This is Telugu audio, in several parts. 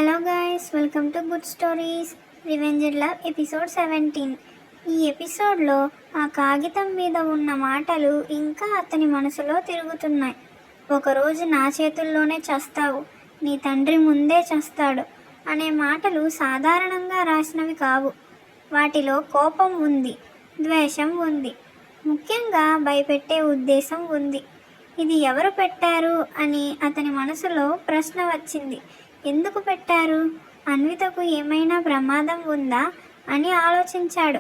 Hello guys, welcome to good stories revenge love episode 17. ఈ ఎపిసోడ్లో ఆ కాగితం మీద ఉన్న మాటలు ఇంకా అతని మనసులో తిరుగుతున్నాయి. ఒకరోజు నా చేతుల్లోనే చస్తావు, నీ తండ్రి ముందే చస్తాడు అనే మాటలు సాధారణంగా రాసినవి కావు. వాటిలో కోపం ఉంది, ద్వేషం ఉంది, ముఖ్యంగా భయపెట్టే ఉద్దేశం ఉంది. ఇది ఎవరు పెట్టారు అని అతని మనసులో ప్రశ్న వచ్చింది. ఎందుకు పెట్టారు? అన్వితకు ఏమైనా ప్రమాదం ఉందా అని ఆలోచించాడు.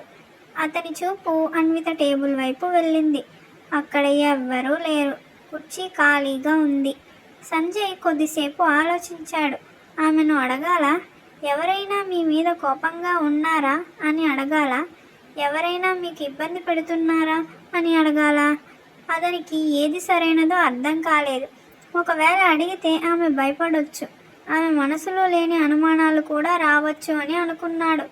అతని చూపు అన్విత టేబుల్ వైపు వెళ్ళింది. అక్కడ ఎవ్వరూ లేరు, కుర్చీ ఖాళీగా ఉంది. సంజయ్ కొద్దిసేపు ఆలోచించాడు. ఆమెను అడగాల, ఎవరైనా మీ మీద కోపంగా ఉన్నారా అని అడగాల, ఎవరైనా మీకు ఇబ్బంది పెడుతున్నారా అని అడగాల. అతనికి ఏది సరైనదో అర్థం కాలేదు. ఒకవేళ అడిగితే ఆమె భయపడొచ్చు, ఆమె మనసులో లేని అనుమానాలు కూడా రావచ్చు అని అనుకున్నాడు.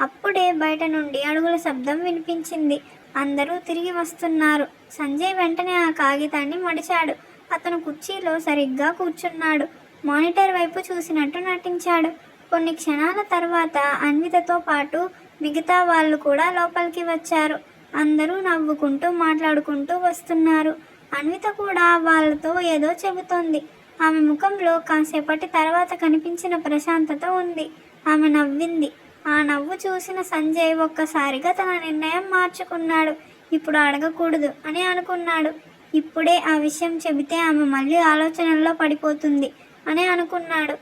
అప్పుడే బయట నుండి అడుగుల శబ్దం వినిపించింది. అందరూ తిరిగి వస్తున్నారు. సంజయ్ వెంటనే ఆ కాగితాన్ని మడిచాడు. అతను కుర్చీలో సరిగ్గా కూర్చున్నాడు. మానిటర్ వైపు చూసినట్టు నటించాడు. కొన్ని క్షణాల తర్వాత అన్వితతో పాటు మిగతా వాళ్ళు కూడా లోపలికి వచ్చారు. అందరూ నవ్వుకుంటూ మాట్లాడుకుంటూ వస్తున్నారు. అన్విత కూడా వాళ్ళతో ఏదో చెబుతోంది. ఆమె ముఖంలో కాసేపటి తర్వాత కనిపించిన ప్రశాంతత ఉంది. ఆమె నవ్వింది. ఆ నవ్వు చూసిన సంజయ్ ఒక్కసారిగా తన నిర్ణయం మార్చుకున్నాడు. ఇప్పుడు అడగకూడదు అని అనుకున్నాడు. ఇప్పుడే ఆ విషయం చెబితే ఆమె మళ్ళీ ఆలోచనల్లో పడిపోతుంది అని అనుకున్నాడు.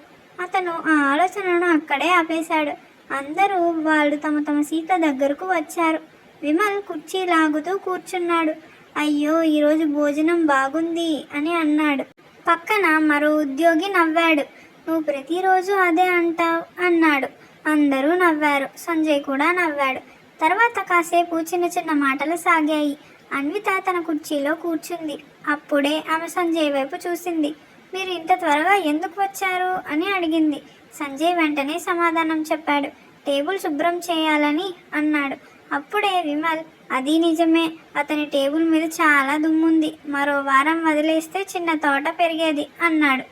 అతను ఆ ఆలోచనను అక్కడే ఆపేశాడు. అందరూ వాళ్ళు తమ తమ సీట్ల దగ్గరకు వచ్చారు. విమల్ కుర్చీ లాగుతూ కూర్చున్నాడు. అయ్యో, ఈరోజు భోజనం బాగుంది అని అన్నాడు. పక్కన మరో ఉద్యోగి నవ్వాడు. నువ్వు ప్రతిరోజు అదే అంటావు అన్నాడు. అందరూ నవ్వారు. సంజయ్ కూడా నవ్వాడు. తర్వాత కాసేపు చిన్న చిన్న మాటలు సాగాయి. అన్విత తన కుర్చీలో కూర్చుంది. అప్పుడే ఆమె సంజయ్ వైపు చూసింది. మీరు ఇంత త్వరగా ఎందుకు వచ్చారు అని అడిగింది. సంజయ్ వెంటనే సమాధానం చెప్పాడు. టేబుల్ శుభ్రం చేయాలని అన్నాడు. అప్పుడే విమల్, అది నిజమే, అతని టేబుల్ మీద చాలా దుమ్ముంది, మరో వారం వదిలేస్తే చిన్న తోట పెరిగేది అన్నాడు.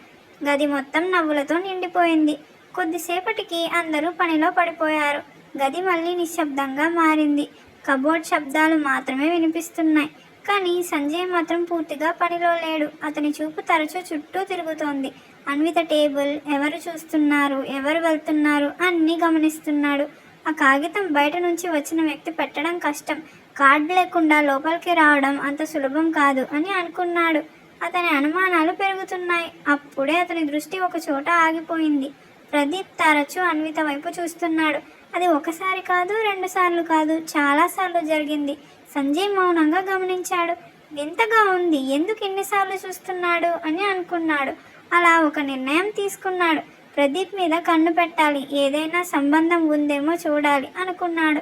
గది మొత్తం నవ్వులతో నిండిపోయింది. కొద్దిసేపటికి అందరూ పనిలో పడిపోయారు. గది మళ్ళీ నిశ్శబ్దంగా మారింది. కబోర్డ్ శబ్దాలు మాత్రమే వినిపిస్తున్నాయి. కానీ సంజయ్ మాత్రం పూర్తిగా పనిలో లేడు. అతని చూపు తరచూ చుట్టూ తిరుగుతోంది. అన్విత టేబుల్, ఎవరు చూస్తున్నారు, ఎవరు వెళ్తున్నారు అన్నీ గమనిస్తున్నాడు. ఆ కాగితం బయట నుంచి వచ్చిన వ్యక్తి పెట్టడం కష్టం, కార్డు లేకుండా లోపలికి రావడం అంత సులభం కాదు అని అనుకున్నాడు. అతని అనుమానాలు పెరుగుతున్నాయి. అప్పుడే అతని దృష్టి ఒక చోట ఆగిపోయింది. ప్రదీప్ తరచూ అన్విత వైపు చూస్తున్నాడు. అది ఒకసారి కాదు, 2 సార్లు కాదు, చాలాసార్లు జరిగింది. సంజయ్ మౌనంగా గమనించాడు. వింతగా ఉంది, ఎందుకు ఎన్నిసార్లు చూస్తున్నాడు అని అనుకున్నాడు. అలా ఒక నిర్ణయం తీసుకున్నాడు. ప్రదీప్ మీద కన్ను పెట్టాలి, ఏదైనా సంబంధం ఉందేమో చూడాలి అనుకున్నాడు.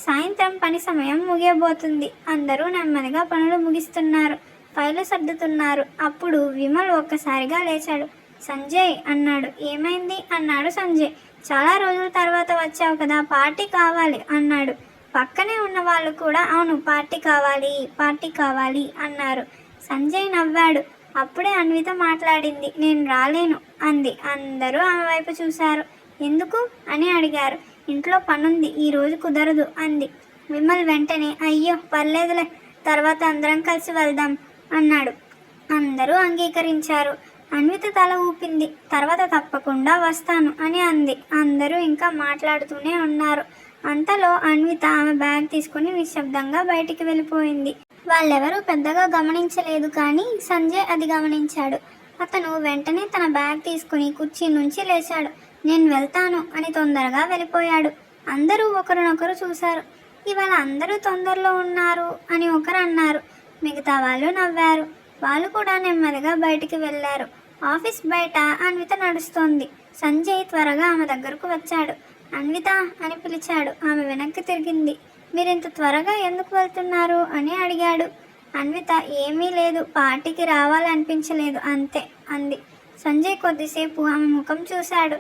సాయంత్రం పని సమయం ముగియబోతుంది. అందరూ నెమ్మదిగా పనులు ముగిస్తున్నారు, ఫైలు సర్దుతున్నారు. అప్పుడు విమల్ ఒక్కసారిగా లేచాడు. సంజయ్ అన్నాడు. ఏమైంది అన్నాడు సంజయ్. చాలా రోజుల తర్వాత వచ్చావు కదా, పార్టీ కావాలి అన్నాడు. పక్కనే ఉన్న వాళ్ళు కూడా అవును, పార్టీ కావాలి అన్నారు. సంజయ్ నవ్వాడు. అప్పుడే అన్విత మాట్లాడింది. నేను రాలేను అంది. అందరూ ఆమె వైపు చూశారు. ఎందుకు అని అడిగారు. ఇంట్లో పనుంది, ఈరోజు కుదరదు అంది. విమల్ వెంటనే అయ్యో పర్లేదులే, తర్వాత అందరం కలిసి వెళ్దాం అన్నాడు. అందరూ అంగీకరించారు. అన్విత తల ఊపింది. తర్వాత తప్పకుండా వస్తాను అని అంది. అందరూ ఇంకా మాట్లాడుతూనే ఉన్నారు. అంతలో అన్విత ఆమె బ్యాగ్ తీసుకుని నిశ్శబ్దంగా బయటికి వెళ్ళిపోయింది. వాళ్ళెవరూ పెద్దగా గమనించలేదు, కానీ సంజయ్ అది గమనించాడు. అతను వెంటనే తన బ్యాగ్ తీసుకుని కుర్చీ నుంచి లేచాడు. నేను వెళ్తాను అని తొందరగా వెళ్ళిపోయాడు. అందరూ ఒకరినొకరు చూశారు. ఇవాళ అందరూ తొందరలో ఉన్నారు అని ఒకరు అన్నారు. మిగతా వాళ్ళు నవ్వారు. వాళ్ళు కూడా నెమ్మదిగా బయటికి వెళ్ళారు. ఆఫీస్ బయట అన్విత నడుస్తోంది. సంజయ్ త్వరగా ఆమె దగ్గరకు వచ్చాడు. అన్విత అని పిలిచాడు. ఆమె వెనక్కి తిరిగింది. మీరింత త్వరగా ఎందుకు వెళ్తున్నారు అని అడిగాడు. అన్విత, ఏమీ లేదు, పార్టీకి రావాలనిపించలేదు అంతే అంది. సంజయ్ కొద్దిసేపు ఆమె ముఖం చూశాడు.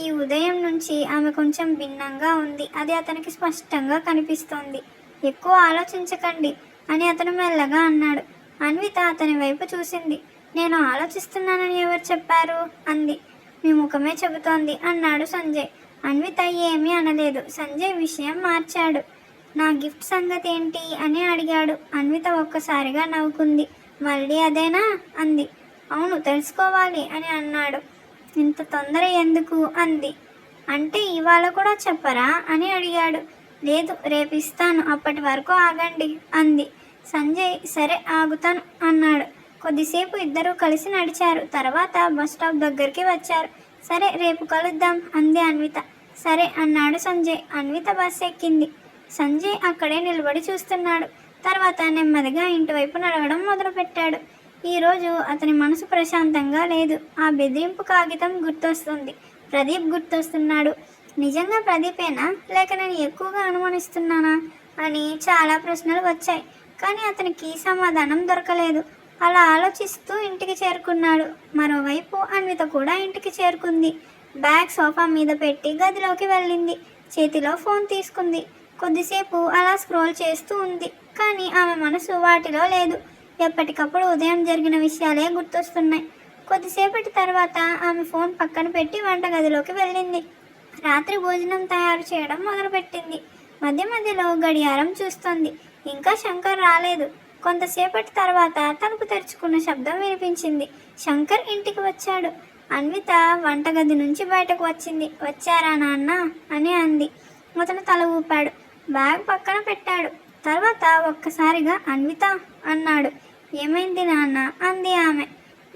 ఈ ఉదయం నుంచి ఆమె కొంచెం భిన్నంగా ఉంది, అది అతనికి స్పష్టంగా కనిపిస్తోంది. ఎక్కువ ఆలోచించకండి అని అతను మెల్లగా అన్నాడు. అన్విత అతని వైపు చూసింది. నేను ఆలోచిస్తున్నానని ఎవరు చెప్పారు అంది. మీ ముఖమే చెబుతోంది అన్నాడు సంజయ్. అన్విత ఏమీ అనలేదు. సంజయ్ విషయం మార్చాడు. నా గిఫ్ట్ సంగతి ఏంటి అని అడిగాడు. అన్విత ఒక్కసారిగా నవ్వుకుంది. మళ్ళీ అదేనా అంది. అవును, తెలుసుకోవాలి అని అన్నాడు. ఇంత తొందర ఎందుకు అంది. అంటే ఇవాళ కూడా చెప్పరా అని అడిగాడు. లేదు, రేపు ఇస్తాను, అప్పటి వరకు ఆగండి అంది. సంజయ్ సరే ఆగుతాను అన్నాడు. కొద్దిసేపు ఇద్దరూ కలిసి నడిచారు. తర్వాత బస్ స్టాప్ దగ్గరికి వచ్చారు. సరే రేపు కలుద్దాం అంది అన్విత. సరే అన్నాడు సంజయ్. అన్విత బస్ ఎక్కింది. సంజయ్ అక్కడే నిలబడి చూస్తున్నాడు. తర్వాత నెమ్మదిగా ఇంటివైపు నడవడం మొదలుపెట్టాడు. ఈరోజు అతని మనసు ప్రశాంతంగా లేదు. ఆ బెదిరింపు కాగితం గుర్తొస్తుంది. ప్రదీప్ గుర్తొస్తున్నాడు. నిజంగా ప్రదీపేనా, లేక నేను ఎక్కువగా అనుమానిస్తున్నానా అని చాలా ప్రశ్నలు వచ్చాయి. కానీ అతనికి సమాధానం దొరకలేదు. అలా ఆలోచిస్తూ ఇంటికి చేరుకున్నాడు. మరోవైపు అన్విత కూడా ఇంటికి చేరుకుంది. బ్యాగ్ సోఫా మీద పెట్టి గదిలోకి వెళ్ళింది. చేతిలో ఫోన్ తీసుకుంది. కొద్దిసేపు అలా స్క్రోల్ చేస్తూ ఉంది. కానీ ఆమె మనసు వాటిలో లేదు. ఎప్పటికప్పుడు ఉదయం జరిగిన విషయాలే గుర్తొస్తున్నాయి. కొద్దిసేపటి తర్వాత ఆమె ఫోన్ పక్కన పెట్టి వంటగదిలోకి వెళ్ళింది. రాత్రి భోజనం తయారు చేయడం మొదలుపెట్టింది. మధ్య మధ్యలో గడియారం చూస్తోంది. ఇంకా శంకర్ రాలేదు. కొంతసేపటి తర్వాత తలుపు తెరుచుకున్న శబ్దం వినిపించింది. శంకర్ ఇంటికి వచ్చాడు. అన్విత వంటగది నుంచి బయటకు వచ్చింది. వచ్చారా నాన్న అని అంది. అతను తల ఊపాడు. బ్యాగ్ పక్కన పెట్టాడు. తర్వాత ఒక్కసారిగా అన్విత అన్నాడు. ఏమైంది నాన్న అంది ఆమె.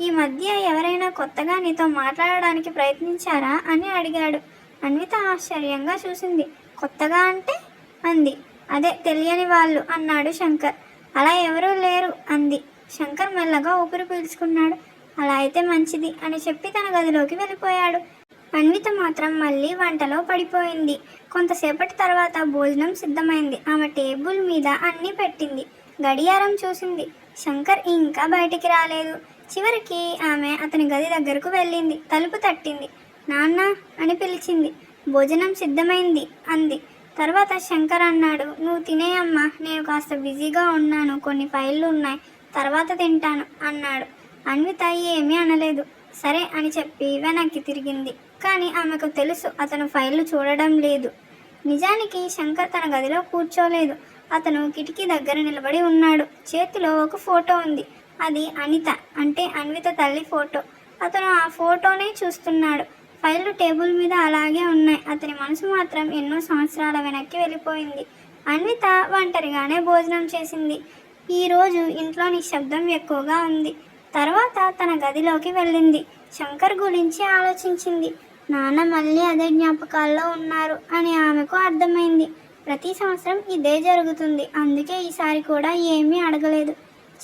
ఈ మధ్య ఎవరైనా కొత్తగా నీతో మాట్లాడడానికి ప్రయత్నించారా అని అడిగాడు. అన్విత ఆశ్చర్యంగా చూసింది. కొత్తగా అంటే అంది. అదే తెలియని వాళ్ళు అన్నాడు శంకర్. అలా ఎవరూ లేరు అంది. శంకర్ మెల్లగా ఊపిరి పీల్చుకున్నాడు. అలా అయితే మంచిది అని చెప్పి తన గదిలోకి వెళ్ళిపోయాడు. అన్విత మాత్రం మళ్ళీ వంటలో పడిపోయింది. కొంతసేపటి తర్వాత భోజనం సిద్ధమైంది. ఆమె టేబుల్ మీద అన్నీ పెట్టింది. గడియారం చూసింది. శంకర్ ఇంకా బయటికి రాలేదు. చివరికి ఆమె అతని గది దగ్గరకు వెళ్ళింది. తలుపు తట్టింది. నాన్న అని పిలిచింది. భోజనం సిద్ధమైంది అంది. తర్వాత శంకర్ అన్నాడు. నువ్వు తినేయమ్మా, నేను కాస్త బిజీగా ఉన్నాను, కొన్ని ఫైళ్ళు ఉన్నాయి, తర్వాత తింటాను అన్నాడు. అన్విత ఏమీ అనలేదు. సరే అని చెప్పి వెనక్కి తిరిగింది. కానీ ఆమెకు తెలుసు అతను ఫైళ్ళు చూడడం లేదు. నిజానికి శంకర్ తన గదిలో కూర్చోలేదు. అతను కిటికీ దగ్గర నిలబడి ఉన్నాడు. చేతిలో ఒక ఫోటో ఉంది. అది అనిత అంటే అన్విత తల్లి ఫోటో. అతను ఆ ఫోటోనే చూస్తున్నాడు. ఫైళ్ళు టేబుల్ మీద అలాగే ఉన్నాయి. అతని మనసు మాత్రం ఎన్నో సంవత్సరాల వెనక్కి వెళ్ళిపోయింది. అన్విత ఒంటరిగానే భోజనం చేసింది. ఈరోజు ఇంట్లో నిశ్శబ్దం ఎక్కువగా ఉంది. తర్వాత తన గదిలోకి వెళ్ళింది. శంకర్ గురించి ఆలోచించింది. నాన్న మళ్ళీ అదే జ్ఞాపకాల్లో ఉన్నారు అని ఆమెకు అర్థమైంది. ప్రతి సంవత్సరం ఇదే జరుగుతుంది. అందుకే ఈసారి కూడా ఏమీ అడగలేదు.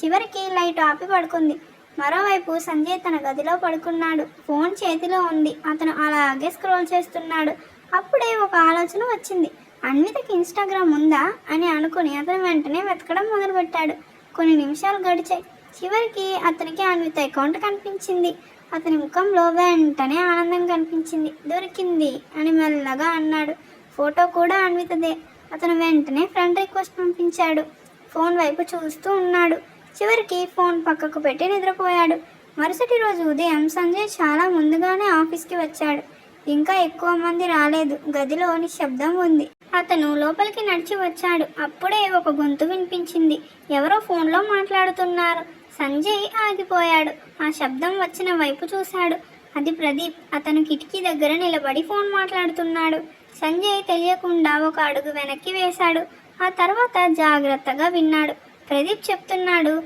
చివరికి లైట్ ఆపి పడుకుంది. మరోవైపు సంజయ్ తన గదిలో పడుకున్నాడు. ఫోన్ చేతిలో ఉంది. అతను అలాగే స్క్రోల్ చేస్తున్నాడు. అప్పుడే ఒక ఆలోచన వచ్చింది. అన్వితకి ఇన్స్టాగ్రామ్ ఉందా అని అనుకుని అతను వెంటనే వెతకడం మొదలుపెట్టాడు. కొన్ని నిమిషాలు గడిచాయి. చివరికి అతనికి అన్విత అకౌంట్ కనిపించింది. అతని ముఖంలో వెంటనే ఆనందం కనిపించింది. దొరికింది అని మెల్లగా అన్నాడు. ఫోటో కూడా అన్వితదే. అతను వెంటనే ఫ్రెండ్ రిక్వెస్ట్ పంపించాడు. ఫోన్ వైపు చూస్తూ ఉన్నాడు. చివరికి ఫోన్ పక్కకు పెట్టి నిద్రపోయాడు. మరుసటి రోజు ఉదయం సంజయ్ చాలా ముందుగానే ఆఫీస్కి వచ్చాడు. ఇంకా ఎక్కువ మంది రాలేదు. గదిలో నిశ్శబ్దం ఉంది. అతను లోపలికి నడిచి వచ్చాడు. అప్పుడే ఒక గొంతు వినిపించింది. ఎవరో ఫోన్లో మాట్లాడుతున్నారు. సంజయ్ ఆగిపోయాడు. ఆ శబ్దం వచ్చిన వైపు చూశాడు. అది ప్రదీప్. అతను కిటికీ దగ్గర నిలబడి ఫోన్ మాట్లాడుతున్నాడు. సంజయ్ తెలియకుండా ఒక అడుగు వెనక్కి వేశాడు. ఆ తర్వాత జాగ్రత్తగా విన్నాడు. ప్రదీప్ చెప్తున్నాడు,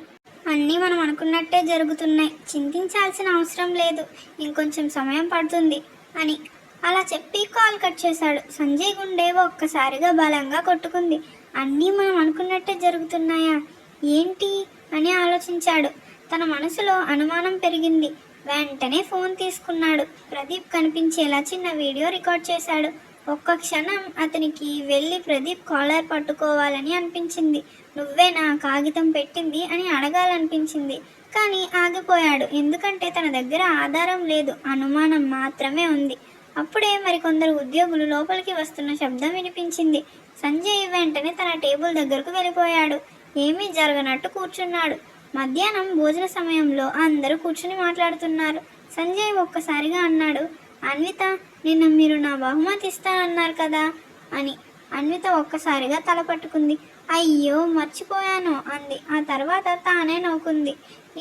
అన్నీ మనం అనుకున్నట్టే జరుగుతున్నాయి, చింతించాల్సిన అవసరం లేదు, ఇంకొంచెం సమయం పడుతుంది అని. అలా చెప్పి కాల్ కట్ చేశాడు. సంజయ్ గుండె ఒక్కసారిగా బలంగా కొట్టుకుంది. అన్నీ మనం అనుకున్నట్టే జరుగుతున్నాయా ఏంటి అని ఆలోచించాడు. తన మనసులో అనుమానం పెరిగింది. వెంటనే ఫోన్ తీసుకున్నాడు. ప్రదీప్ కనిపించేలా చిన్న వీడియో రికార్డ్ చేశాడు. ఒక్క క్షణం అతనికి వెళ్ళి ప్రదీప్ కాలర్ పట్టుకోవాలని అనిపించింది. నువ్వే నా కాగితం పెట్టింది అని అడగాలనిపించింది. కానీ ఆగిపోయాడు. ఎందుకంటే తన దగ్గర ఆధారం లేదు, అనుమానం మాత్రమే ఉంది. అప్పుడే మరికొందరు ఉద్యోగులు లోపలికి వస్తున్న శబ్దం వినిపించింది. సంజయ్ వెంటనే తన టేబుల్ దగ్గరకు వెళ్ళిపోయాడు. ఏమీ జరగనట్టు కూర్చున్నాడు. మధ్యాహ్నం భోజన సమయంలో అందరూ కూర్చుని మాట్లాడుతున్నారు. సంజయ్ ఒక్కసారిగా అన్నాడు, అన్విత, నిన్న మీరు నా బహుమతి ఇస్తానన్నారు కదా అని. అన్విత ఒక్కసారిగా తల పట్టుకుంది. అయ్యో మర్చిపోయాను అంది. ఆ తర్వాత తానే నవ్వుకుంది.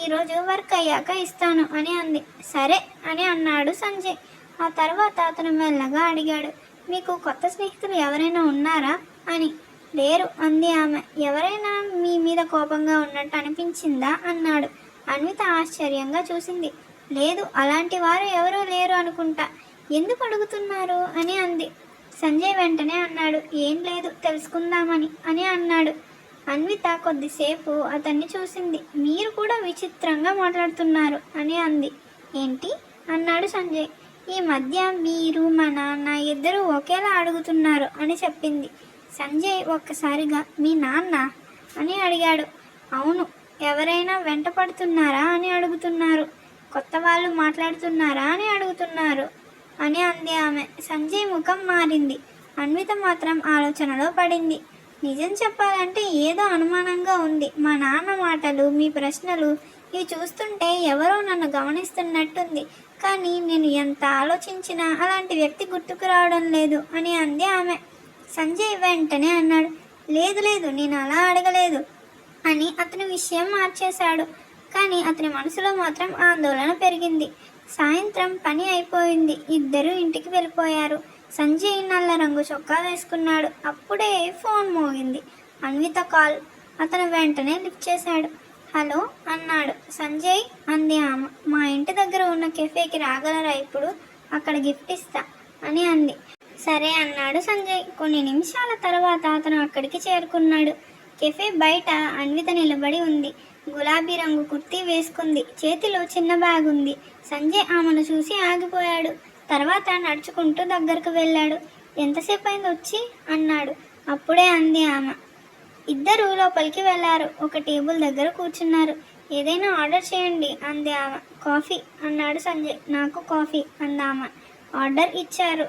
ఈరోజు వర్క్ అయ్యాక ఇస్తాను అని అంది. సరే అని అన్నాడు సంజయ్. ఆ తర్వాత అతను మెల్లగా అడిగాడు, మీకు కొత్త స్నేహితులు ఎవరైనా ఉన్నారా అని. లేరు అంది ఆమె. ఎవరైనా మీ మీద కోపంగా ఉన్నట్టు అనిపించిందా అన్నాడు. అన్విత ఆశ్చర్యంగా చూసింది. లేదు, అలాంటి వారు ఎవరూ లేరు అనుకుంటా. ఎందుకు అడుగుతున్నారు అని అంది. సంజయ్ వెంటనే అన్నాడు, ఏం లేదు, తెలుసుకుందామని అని అన్నాడు. అన్విత కొద్దిసేపు అతన్ని చూసింది. మీరు కూడా విచిత్రంగా మాట్లాడుతున్నారు అని అంది. ఏంటి అన్నాడు సంజయ్. ఈ మధ్య మీరు మా నాన్న ఇద్దరూ ఒకేలా అడుగుతున్నారు అని చెప్పింది. సంజయ్ ఒక్కసారిగా మీ నాన్న అని అడిగాడు. అవును, ఎవరైనా వెంట పడుతున్నారా అని అడుగుతున్నారు. కొత్త వాళ్ళు మాట్లాడుతున్నారా అని అడుగుతున్నారు అని అంది ఆమె. సంజయ్ ముఖం మారింది. అన్విత మాత్రం ఆలోచనలో పడింది. నిజం చెప్పాలంటే ఏదో అనుమానంగా ఉంది. మా నాన్న మాటలు, మీ ప్రశ్నలు ఇవి చూస్తుంటే ఎవరో నన్ను గమనిస్తున్నట్టుంది. కానీ నేను ఎంత ఆలోచించినా అలాంటి వ్యక్తి గుర్తుకు రావడం లేదు అని అంది ఆమె. సంజయ్ వెంటనే అన్నాడు, లేదు లేదు, నేను అలా అడగలేదు అని అతని విషయం మార్చేశాడు. కానీ అతని మనసులో మాత్రం ఆందోళన పెరిగింది. సాయంత్రం పని అయిపోయింది. ఇద్దరూ ఇంటికి వెళ్ళిపోయారు. సంజయ్ నల్ల రంగు చొక్కా వేసుకున్నాడు. అప్పుడే ఫోన్ మోగింది. అన్విత కాల్. అతను వెంటనే లిఫ్ట్ చేశాడు. హలో అన్నాడు. సంజయ్ అంది ఆమె. మా ఇంటి దగ్గర ఉన్న కెఫేకి రాగలరా ఇప్పుడు? అక్కడ గిఫ్ట్ ఇస్తా అని అంది. సరే అన్నాడు సంజయ్. కొన్ని నిమిషాల తర్వాత అతను అక్కడికి చేరుకున్నాడు. కెఫే బయట అన్విత నిలబడి ఉంది. గులాబీ రంగు కుర్తీ వేసుకుంది. చేతిలో చిన్న బ్యాగ్ ఉంది. సంజయ్ ఆమెను చూసి ఆగిపోయాడు. తర్వాత నడుచుకుంటూ దగ్గరకు వెళ్ళాడు. ఎంతసేపు అయింది వచ్చి అన్నాడు. అప్పుడే అంది ఆమె. ఇద్దరు లోపలికి వెళ్ళారు. ఒక టేబుల్ దగ్గర కూర్చున్నారు. ఏదైనా ఆర్డర్ చేయండి అంది ఆమె. కాఫీ అన్నాడు సంజయ్. నాకు కాఫీ అందామె. ఆర్డర్ ఇచ్చారు.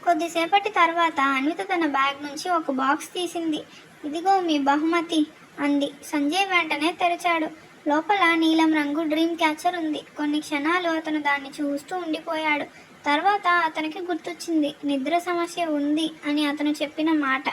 కొద్దిసేపటి తర్వాత అన్విత తన బ్యాగ్ నుంచి ఒక బాక్స్ తీసింది. ఇదిగో మీ బహుమతి అంది. సంజయ్ వెంటనే తెరిచాడు. లోపల నీలం రంగు డ్రీమ్ క్యాచర్ ఉంది. కొన్ని క్షణాలు అతను దాన్ని చూస్తూ ఉండిపోయాడు. తర్వాత అతనికి గుర్తొచ్చింది, నిద్ర సమస్య ఉంది అని అతను చెప్పిన మాట.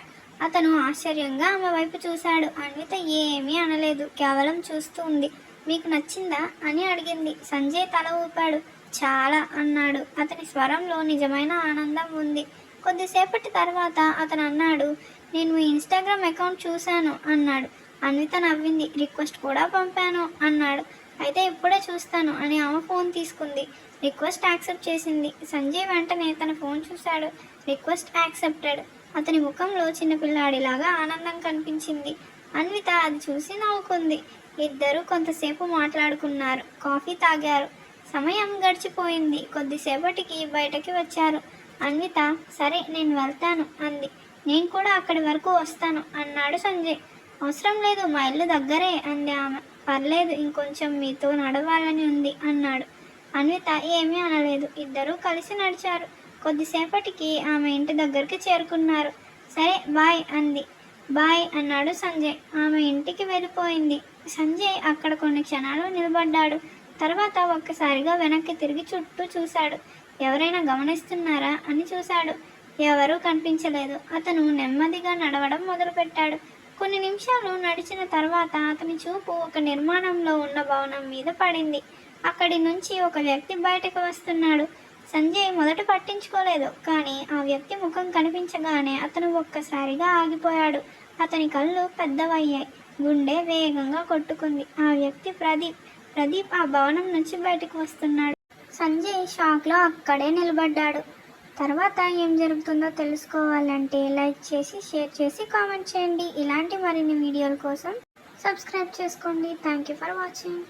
అతను ఆశ్చర్యంగా ఆమె వైపు చూశాడు. అన్విత ఏమీ అనలేదు, కేవలం చూస్తూ ఉంది. మీకు నచ్చిందా అని అడిగింది. సంజయ్ తల ఊపాడు. చాలా అన్నాడు. అతని స్వరంలో నిజమైన ఆనందం ఉంది. కొద్దిసేపటి తర్వాత అతను అన్నాడు, నేను మీ ఇన్స్టాగ్రామ్ అకౌంట్ చూశాను అన్నాడు. అన్విత నవ్వింది. రిక్వెస్ట్ కూడా పంపాను అన్నాడు. అయితే ఇప్పుడే చూస్తాను అని ఆమె ఫోన్ తీసుకుంది. రిక్వెస్ట్ యాక్సెప్ట్ చేసింది. సంజయ్ వెంటనే తన ఫోన్ చూశాడు. Request accepted. అతని ముఖంలో చిన్నపిల్లాడిలాగా ఆనందం కనిపించింది. అన్విత అది చూసి నవ్వుకుంది. ఇద్దరు కొంతసేపు మాట్లాడుకున్నారు. కాఫీ తాగారు. సమయం గడిచిపోయింది. కొద్దిసేపటికి బయటకి వచ్చారు. అన్విత, సరే నేను వెళ్తాను అంది. నేను కూడా అక్కడి వరకు వస్తాను అన్నాడు సంజయ్. అవసరం లేదు, మా ఇల్లు దగ్గరే అంది ఆమె. పర్లేదు, ఇంకొంచెం మీతో నడవాలని ఉంది అన్నాడు. అన్విత ఏమీ అనలేదు. ఇద్దరూ కలిసి నడిచారు. కొద్దిసేపటికి ఆమె ఇంటి దగ్గరికి చేరుకున్నారు. సరే బాయ్ అంది. బాయ్ అన్నాడు సంజయ్. ఆమె ఇంటికి వెళ్ళిపోయింది. సంజయ్ అక్కడ కొన్ని క్షణాలు నిలబడ్డాడు. తర్వాత ఒక్కసారిగా వెనక్కి తిరిగి చుట్టూ చూశాడు. ఎవరైనా గమనిస్తున్నారా అని చూశాడు. ఎవరూ కనిపించలేదు. అతను నెమ్మదిగా నడవడం మొదలుపెట్టాడు. కొన్ని నిమిషాలు నడిచిన తర్వాత అతని చూపు ఒక నిర్మాణంలో ఉన్న భవనం మీద పడింది. అక్కడి నుంచి ఒక వ్యక్తి బయటకు వస్తున్నాడు. సంజయ్ మొదట పట్టించుకోలేదు. కానీ ఆ వ్యక్తి ముఖం కనిపించగానే అతను ఒక్కసారిగా ఆగిపోయాడు. అతని కళ్ళు పెద్దవయ్యాయి. గుండె వేగంగా కొట్టుకుంది. ఆ వ్యక్తి ప్రదీప్. ప్రదీప్ ఆ భవనం నుంచి బయటకు వస్తున్నాడు. సంజయ్ షాక్లో అక్కడే నిలబడ్డాడు. తర్వాత ఏం జరుగుతుందో తెలుసుకోవాలంటే లైక్ చేసి, షేర్ చేసి, కామెంట్ చేయండి. ఇలాంటి మరిన్ని వీడియోల కోసం సబ్స్క్రైబ్ చేసుకోండి. Thank you for watching.